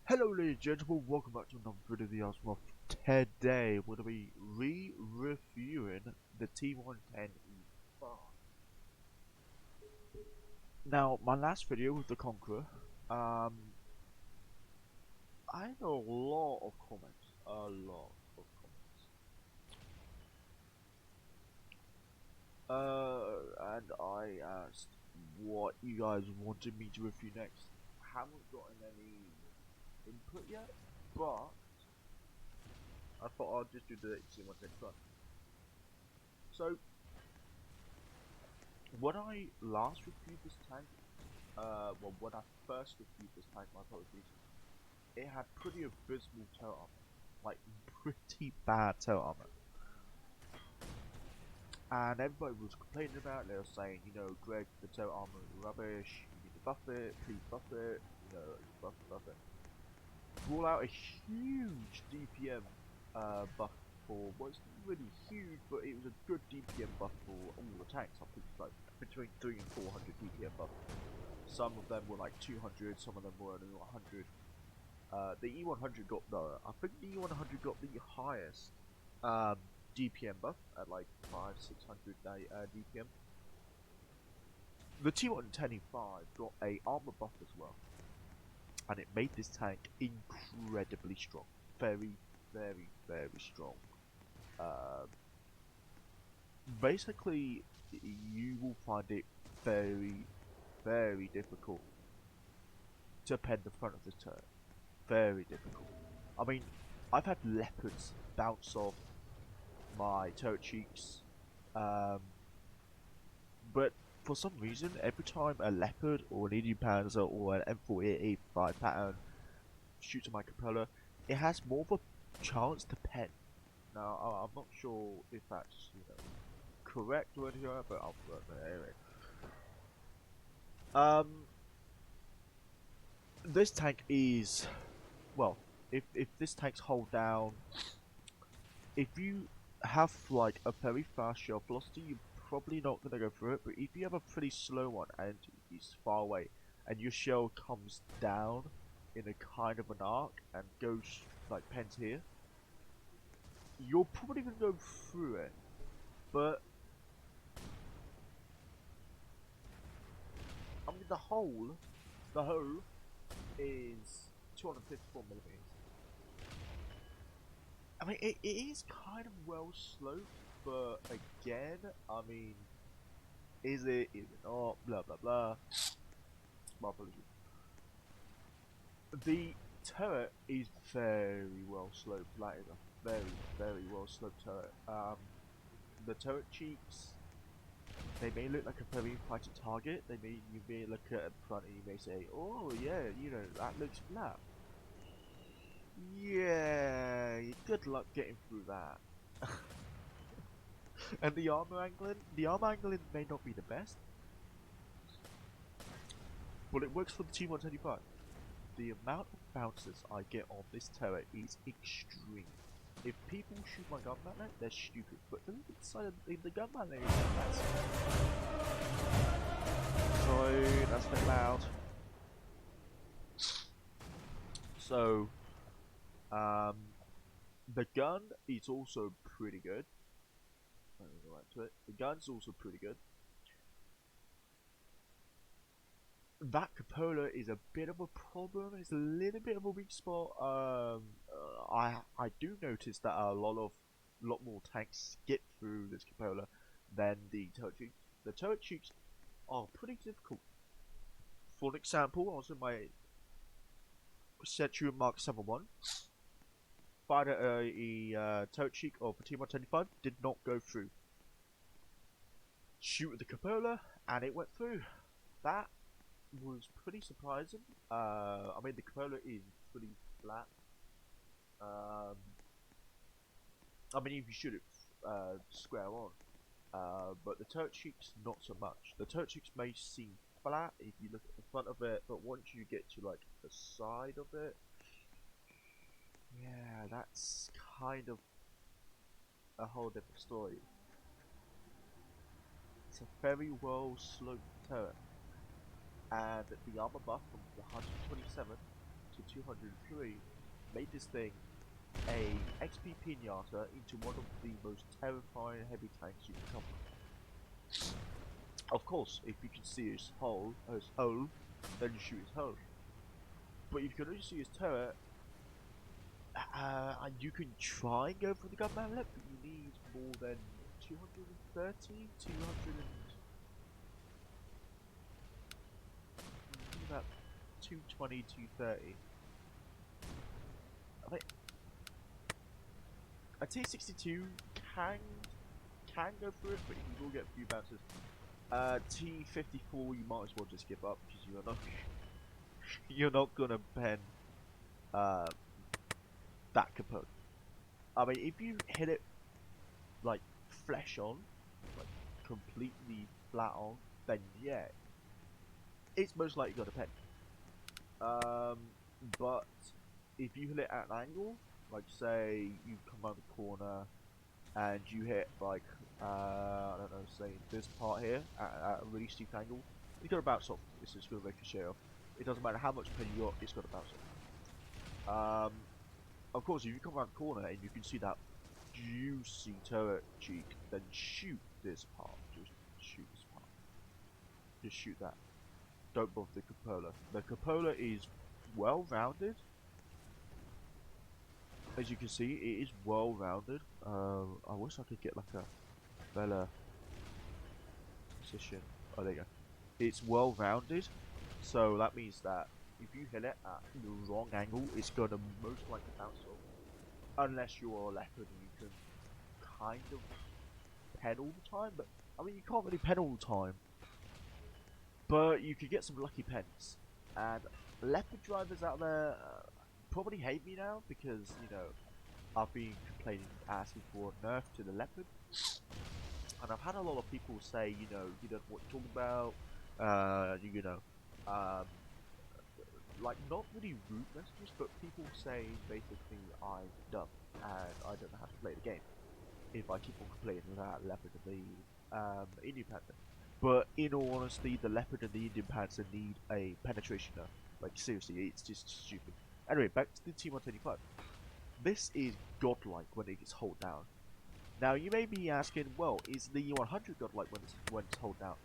Hello ladies and gentlemen, welcome back to another video of the Osmoth. Today we're going to be re-reviewing the T110E5. Now, my last video with the Conqueror, I had a lot of comments, and I asked what you guys wanted me to review next. Haven't gotten any input yet, but I thought I'd just do the T110E5. So, when I last reviewed this tank, well, when I first reviewed this tank, my apologies, it had pretty abysmal tail armor, like pretty bad tail armor, and everybody was complaining about it. They were saying, you know, Greg, the tail armor is rubbish. You need to buff it. Please buff it. You know, buff it. Roll out a huge DPM buff for, well, it's not really huge, but it was a good DPM buff for all the tanks. I think it's like between 300 and 400 DPM buff. Some of them were like 200, some of them were only 100. The E100 got I think the E100 got the highest DPM buff at like 500-600 DPM. The T110E5 got a armor buff as well, and it made this tank incredibly strong. Very, very, very strong. Basically, you will find it very, very difficult to pen the front of the turret. Very difficult. I mean, I've had leopards bounce off my turret cheeks, but for some reason, every time a leopard or an Indian Panzer or an M4A5 pattern shoots at my cupola, it has more of a chance to pen. Now, I'm not sure if that's, you know, correct or anything like that, but I'll put it anyway. This tank is, well, if this tank's hold down, if you have like a very fast shell velocity, you're probably not gonna go through it. But if you have a pretty slow one and it's far away, and your shell comes down in a kind of an arc and goes like pens here, you're probably gonna go through it. But I mean, the hole is 254 millimeters. I mean, it is kind of well sloped, but again, I mean, is it not? Blah blah blah. My apologies. The turret is very well sloped. That is a very, very well sloped turret. The turret cheeks, they may look like a very fighting target. You may look at the front and you may say, oh yeah, you know, that looks flat. Yeah, good luck getting through that. And the armor angling may not be the best, but it works for the T110E5. The amount of bounces I get on this turret is extreme. If people shoot my gun mallet, they're stupid, but the inside of the gun mallet is that's... Sorry, that's a bit loud. So, the gun is also pretty good. Let me go back to it. The gun's also pretty good. That cupola is a bit of a problem. It's a little bit of a weak spot. I do notice that a lot more tanks skip through this cupola than the turret cheeks. The turret cheeks are pretty difficult. For example, I was in my Centurion Mark 7-1. Fired at a turret cheek of a T110E5, did not go through. Shoot at the cupola, and it went through. That was pretty surprising. I mean, the cupola is pretty flat. I mean, if you shoot it square on, but the turret cheeks not so much. The turret cheeks may seem flat if you look at the front of it, but once you get to like the side of it, yeah, that's kind of a whole different story. It's a very well sloped turret, and the armor buff from the 127 to 203 made this thing a XP pinata into one of the most terrifying heavy tanks you can come across. Of course, if you can see his hull, then you shoot his hull. But if you can only see his turret, and you can try and go for the gun mallet, but you need more than 230, 200 and about 220, 230. I think a T62 can go through it, but you will get a few bounces. T54 you might as well just give up because you're not gonna pen that component. I mean, if you hit it like flesh on, like completely flat on, then yeah, it's most likely gonna pen. But if you hit it at an angle, like say you come around the corner and you hit like I don't know, say this part here at a really steep angle, it's gonna bounce off. It's just gonna ricochet off. It doesn't matter how much pen you got, it's gonna bounce off. Of course, if you come around the corner and you can see that juicy turret cheek, then shoot this part. Just shoot this part. Just shoot that. Don't bother the cupola. The cupola is well rounded. As you can see, it is well rounded. I wish I could get like a better position. Oh, there you go. It's well rounded, so that means that if you hit it at the wrong angle, it's going to most likely bounce off. Unless you're a leopard and you can kind of pen all the time, but I mean you can't really pen all the time. But you could get some lucky pens. And leopard drivers out there probably hate me now because, you know, I've been complaining, asking for a nerf to the leopard. And I've had a lot of people say, you know, you don't know what you're talking about, you know, like not really rude messages, but people say basically I'm dumb and I don't know how to play the game if I keep on complaining about leopard and the Indian panther. But in all honesty, the leopard and the Indian panther need a penetration nerf. Like seriously, it's just stupid. Anyway, back to the T110E5. This is godlike when it gets hold down. Now you may be asking, well, is the 100 godlike when it's hold down?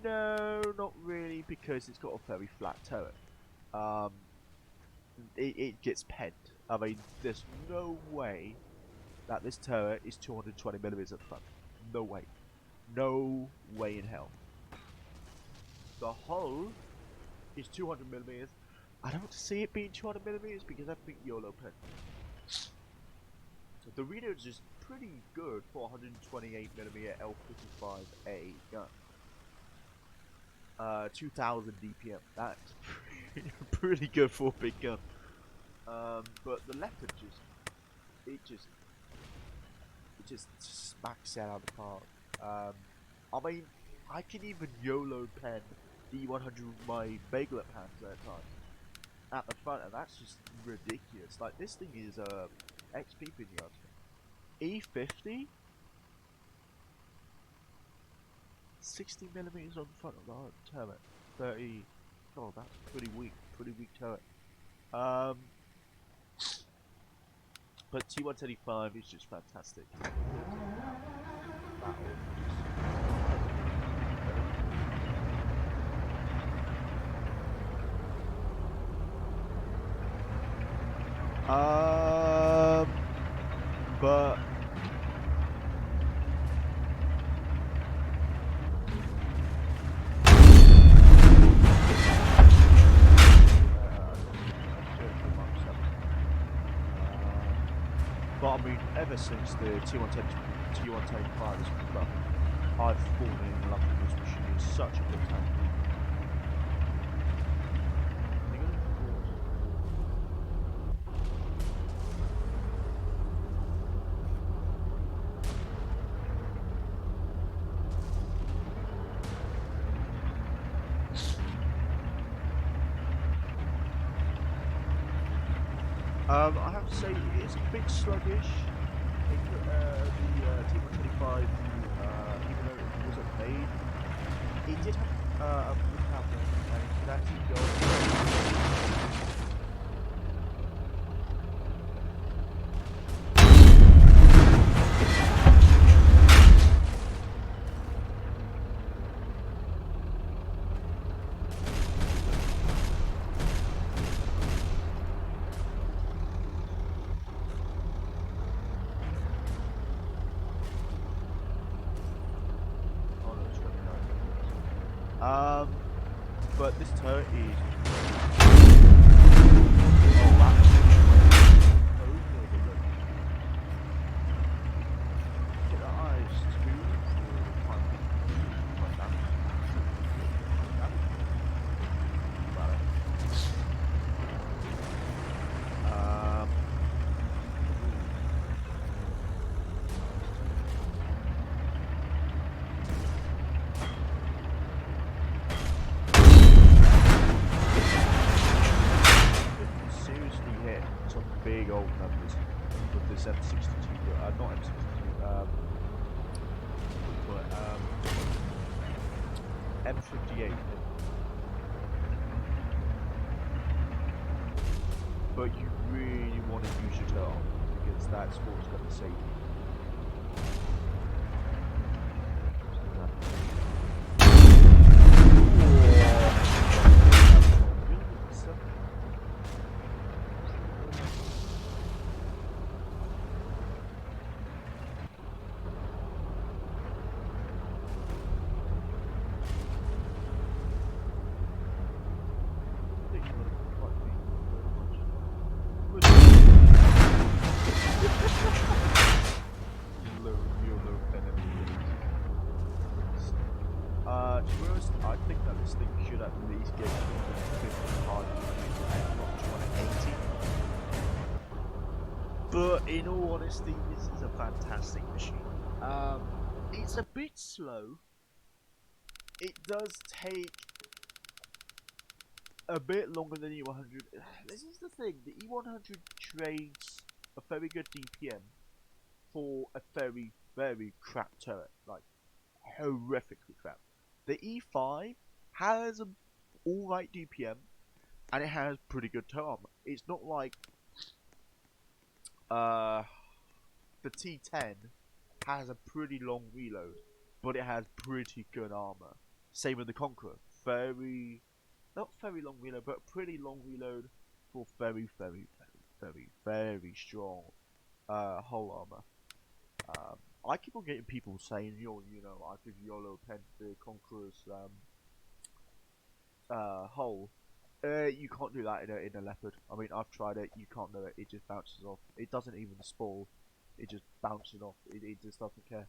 No, not really, because it's got a very flat turret. It gets penned. I mean, there's no way that this turret is 220mm at the front. No way. No way in hell. The hull is 200mm. I don't see it being 200mm because I think YOLO pen. So the reader is just pretty good for 128mm L55A gun. 2000 DPM. That's pretty good for a big gun. But the leopard just smacks it out of the park. I mean, I can even YOLO pen D100 with my baglet pants at times at the front, and that's just ridiculous. Like this thing is XP pinata. E50, 60mm on the front of the turret. 30. Oh, that's pretty weak turret. But T110E5 is just fantastic. But I mean, ever since the T110E5 has come up, I've fallen in love with this machine. It's such a good tank. I have to say it's a bit sluggish. The T125, even though it wasn't made, it did have a good power and it could actually go. But this turret is. Oh wow! Get that eyes too. Quite damage. Seriously hit some big old numbers with this M62, not M62, but M58. But you really want to use your turret because that's what's going to save you. To be honest, I think that this thing should at least get 250 hard and not 280. But in all honesty, this is a fantastic machine. It's a bit slow. It does take a bit longer than E100. This is the thing, the E100 trades a very good DPM for a very, very crap turret. Like, horrifically crap. The E5 has an alright DPM, and it has pretty good turret armor. It's not like the T10 has a pretty long reload, but it has pretty good armor. Same with the Conqueror. Not very long reload, but pretty long reload for very, very, very, very, very strong hull armor. I keep on getting people saying, you know, I give YOLO pen to the Conqueror's hull. You can't do that in a Leopard. I mean, I've tried it. You can't do it. It just bounces off. It doesn't even spoil. It just bounces off. It just doesn't care.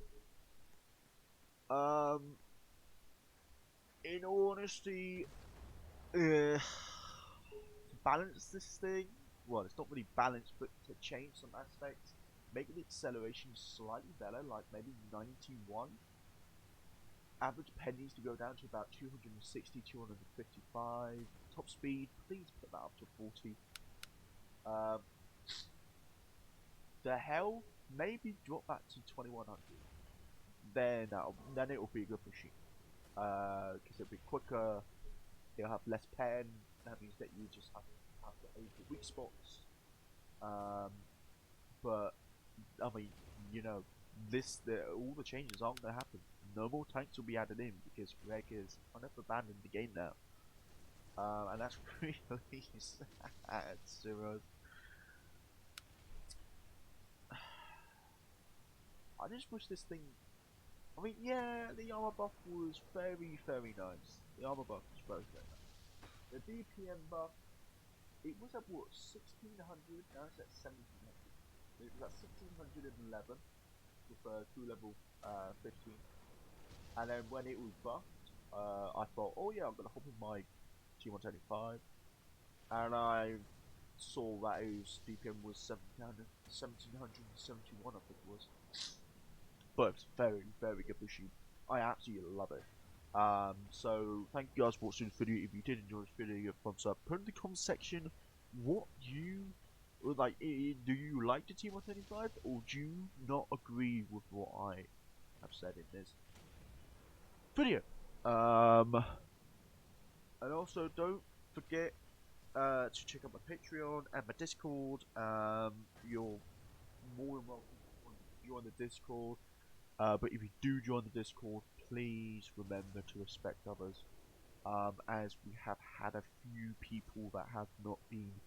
In all honesty, to balance this thing, well, it's not really balanced, but to change some aspects, make the acceleration slightly better, like maybe 91. Average pen needs to go down to about 260, 255. Top speed, please put that up to 40. The health, maybe drop that to 2100. Then it will be a good machine. Because it'll be quicker, it'll have less pen, that means that you just have to aim for weak spots. But, I mean, you know, all the changes aren't going to happen. No more tanks will be added in because Greg has kind of abandoned the game now. And that's really sad, Zeros. I just wish this thing... I mean, yeah, the armor buff was very, very nice. The armor buff was very, very nice. The DPM buff, it was at what, 1600? Now it's at 1700. It was at 1611 with 2 level 15. And then when it was buffed, I thought, oh yeah, I'm gonna hop in my T110E5, and I saw that his DPM was 1771, I think it was. But it's very, very good machine. I absolutely love it. So thank you guys for watching this video. If you did enjoy this video, give a thumbs up. Put in the comment section what you like. Do you like the T135 or do you not agree with what I have said in this video? And also don't forget to check out my Patreon and my Discord. You're more than welcome to join the Discord. But if you do join the Discord, please remember to respect others, as we have had a few people that have not been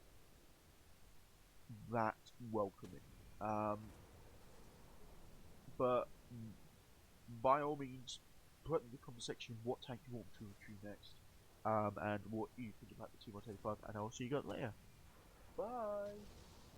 that welcoming. But by all means, put in the comment section what tank you want to review next, and what you think about the T110E5, and I'll see you guys later. Bye!